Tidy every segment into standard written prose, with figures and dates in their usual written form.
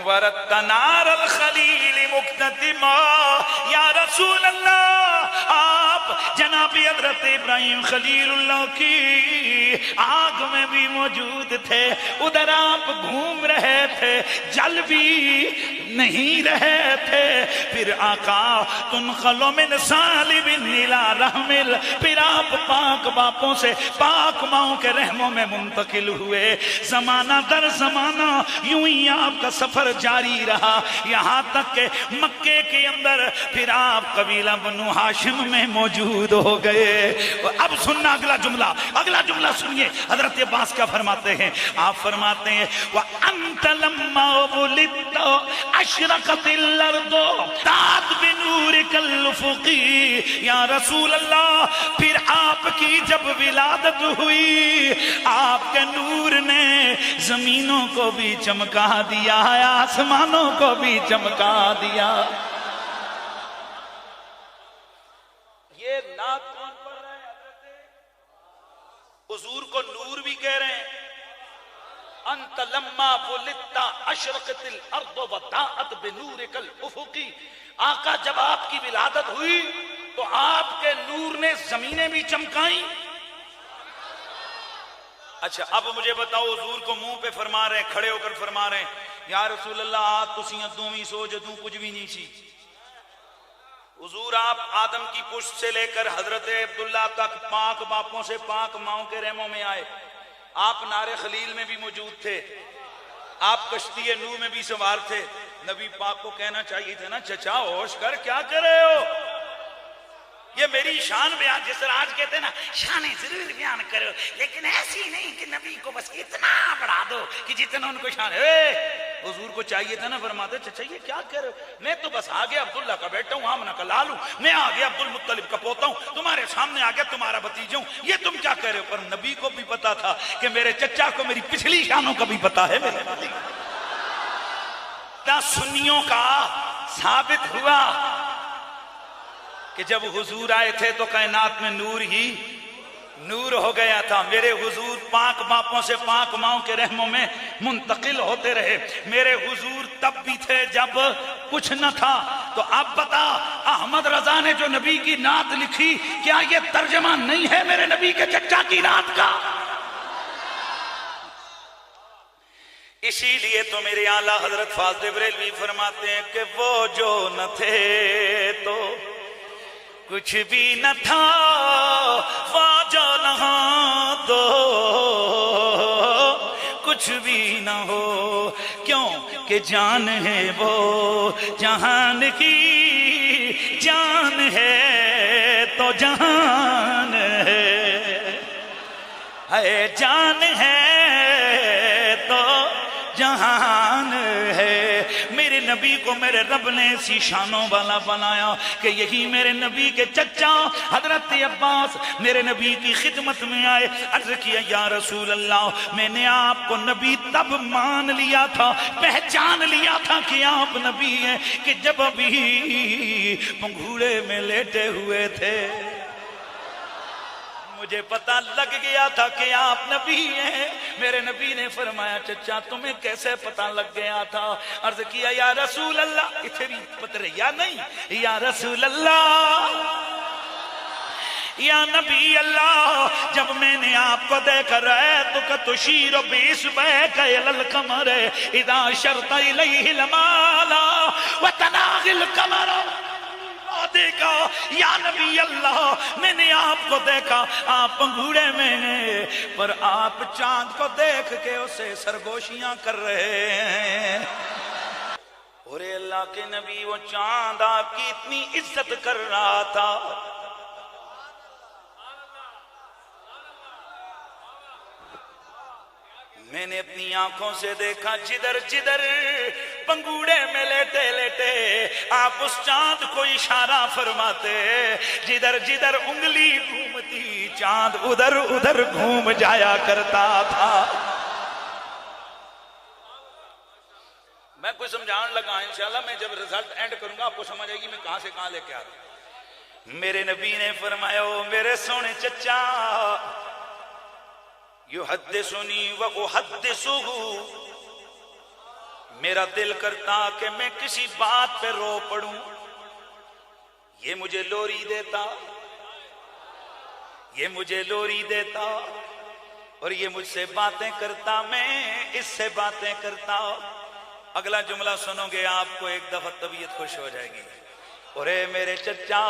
ورد نار الخلیل مقتدما، یا رسول اللہ آپ جناب حضرت ابراہیم خلیل اللہ کی آگ میں بھی موجود تھے، ادھر آپ گھوم رہے تھے، جل بھی نہیں رہے تھے، پھر آقا تنخل من صالب الى رحمل، پھر آپ پاک باپوں سے پاک ماؤں کے رحموں میں منتقل ہوئے، زمانہ در زمانہ یوں ہی آپ کا سفر جاری رہا، یہاں تک کہ مکے کے اندر پھر آپ قبیلہ بنو ہاشم میں موجود ہو گئے۔ اب سننا اگلا جملہ سنیے، حضرت عباس کیا فرماتے ہیں؟ آپ فرماتے ہیں وَأَنْتَ لَمَّا وُلِدْتَ أَشْرَقَتِ الْأَرْضُ تَعْتَ بِنُورِكَ الْأُفُقِ، یا رسول اللہ پھر آپ کی جب ولادت ہوئی، آپ کے نور نے زمینوں کو بھی چمکا دیا ہے، آسمانوں کو بھی چمکا دیا۔ یہ نعت کون پڑھ رہے ہیں؟ حضور کو نور بھی کہہ رہے ہیں۔ انت لما ولدت اشرقت الارض وضاءت بنورک الافق، آقا جب آپ کی ولادت ہوئی تو آپ کے نور نے زمینیں بھی چمکائیں۔ اچھا اب مجھے بتاؤ، حضور کو منہ پہ فرما رہے ہیں، کھڑے ہو کر فرما رہے ہیں یا رسول اللہ آج تسی ادوں بھی سو جدوں کچھ بھی نہیں سی۔ حضور آپ آدم کی پشت سے لے کر حضرت عبداللہ تک پاک باپوں سے پاک ماؤں کے رحموں میں آئے، آپ نار خلیل میں بھی موجود تھے، آپ کشتی نوح میں بھی سوار تھے۔ نبی پاک کو کہنا چاہیے تھا نا چچا ہوش کر کیا کر رہے ہو، یہ میری شان بیان، جس طرح آج کہتے ہیں نا شانیں ضرور بیان کرو لیکن ایسی نہیں کہ نبی کو بس اتنا بڑھا دو کہ جتنا ان کو شان ہے۔ حضور کو چاہیے تھا نا فرماتے چچا یہ کیا کہہ رہے ہو، میں تو بس آگے عبداللہ کا بیٹا ہوں، آمنہ کا لال ہوں، میں آگے عبد المطلب کا پوتا ہوں، تمہارے سامنے آگے تمہارا بھتیجا ہوں، یہ تم کیا کہہ رہے ہو؟ پر نبی کو بھی پتا تھا کہ میرے چچا کو میری پچھلی شانوں کا بھی پتا ہے۔ میرے سنیوں کا ثابت ہوا کہ جب حضور آئے تھے تو کائنات میں نور ہی نور ہو گیا تھا۔ میرے حضور پاک باپوں سے پاک ماؤں کے رحموں میں منتقل ہوتے رہے، میرے حضور تب بھی تھے جب کچھ نہ تھا۔ تو اب بتا احمد رضا نے جو نبی کی نعت لکھی کیا یہ ترجمہ نہیں ہے میرے نبی کے چچا کی نعت کا؟ اسی لیے تو میرے اعلیٰ حضرت فاضل بریلوی فرماتے ہیں کہ وہ جو نہ تھے تو کچھ بھی نہ تھا، وہ جو نہ ہو تو کچھ بھی نہ ہو، کیوں کہ جان ہے وہ جہان کی جان ہے تو جہان ہے جان ہے تو جہان ہے۔ میرے نبی کو میرے رب نے اسی شانوں والا بنایا کہ یہی میرے نبی کے چچا حضرت عباس میرے نبی کی خدمت میں آئے، عرض کیا یا رسول اللہ میں نے آپ کو نبی تب مان لیا تھا، پہچان لیا تھا کہ آپ نبی ہیں کہ جب ابھی پنگھوڑے میں لیٹے ہوئے تھے، مجھے پتہ لگ گیا تھا کہ آپ نبی ہیں۔ میرے نبی نے فرمایا چچا تمہیں کیسے پتہ لگ گیا تھا؟ عرض کیا یا رسول اللہ، اتھے بھی پتہ یا نہیں، یا رسول اللہ یا نبی اللہ، جب میں نے آپ کو دیکھا رأیتک تشیر بإصبعک إلی القمر اذا اشرت الیہ المال وتناغی القمر، دیکھا یا نبی اللہ میں نے آپ کو دیکھا آپ پنگھوڑے میں ہیں پر آپ چاند کو دیکھ کے اسے سرگوشیاں کر رہے ہیں۔ اور اللہ کے نبی وہ چاند آپ کی اتنی عزت کر رہا تھا، میں نے اپنی آنکھوں سے دیکھا جدھر جدھر پنگوڑے میں لیٹے لیٹے آپ اس چاند کو اشارہ فرماتے، جدھر جدھر انگلی گھومتی چاند ادھر ادھر گھوم جایا کرتا تھا۔ میں کوئی سمجھان لگا، انشاءاللہ میں جب رزلٹ اینڈ کروں گا آپ کو سمجھ آئے گی میں کہاں سے کہاں لے کے آ رہا۔ میرے نبی نے فرمایا میرے سونے چچا یحدثنی و احدثہ، میرا دل کرتا کہ میں کسی بات پہ رو پڑوں، یہ مجھے لوری دیتا، یہ مجھے لوری دیتا اور یہ مجھ سے باتیں کرتا، میں اس سے باتیں کرتا۔ اگلا جملہ سنو گے آپ کو ایک دفعہ طبیعت خوش ہو جائے گی۔ اور اے میرے چچا،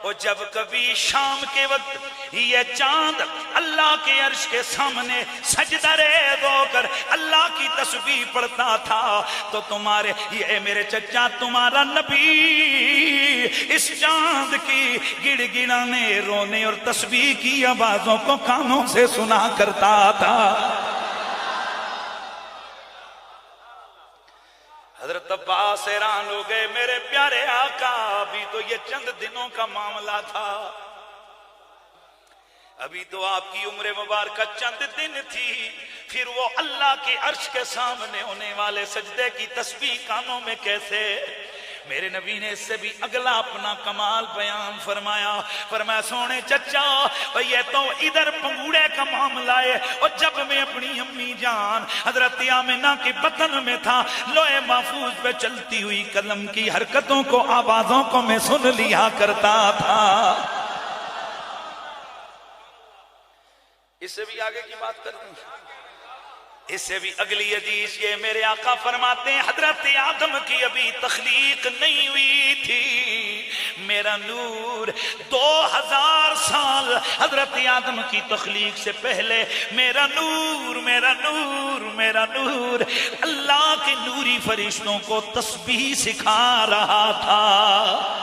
وہ جب کبھی شام کے وقت یہ چاند اللہ کے عرش کے سامنے سجدہ ریز ہو کر اللہ کی تسبیح پڑھتا تھا تو تمہارے یہ میرے چچا تمہارا نبی اس چاند کی گڑ گڑانے رونے اور تسبیح کی آوازوں کو کانوں سے سنا کرتا تھا۔ حضرت عباس حیران ہو گئے، میرے پیارے آقا ابھی تو یہ چند دنوں کا معاملہ تھا، ابھی تو آپ کی عمر مبارکہ چند دن تھی، پھر وہ اللہ کے عرش کے سامنے ہونے والے سجدے کی تسبیح کانوں میں کیسے؟ میرے نبی نے اس سے بھی اگلا اپنا کمال بیان فرمایا سونے چچا یہ تو ادھر پنگوڑے کا معاملہ ہے، اور جب میں اپنی امی جان حضرت آمنہ کے بطن میں تھا لوح محفوظ پہ چلتی ہوئی قلم کی حرکتوں کو آوازوں کو میں سن لیا کرتا تھا۔ اس سے بھی آگے کی بات کرتے ہیں، اس سے بھی اگلی حدیث یہ میرے آقا فرماتے ہیں حضرت آدم کی ابھی تخلیق نہیں ہوئی تھی، میرا نور 2000 سال حضرت آدم کی تخلیق سے پہلے میرا نور میرا نور میرا نور اللہ کے نوری فرشتوں کو تسبیح سکھا رہا تھا۔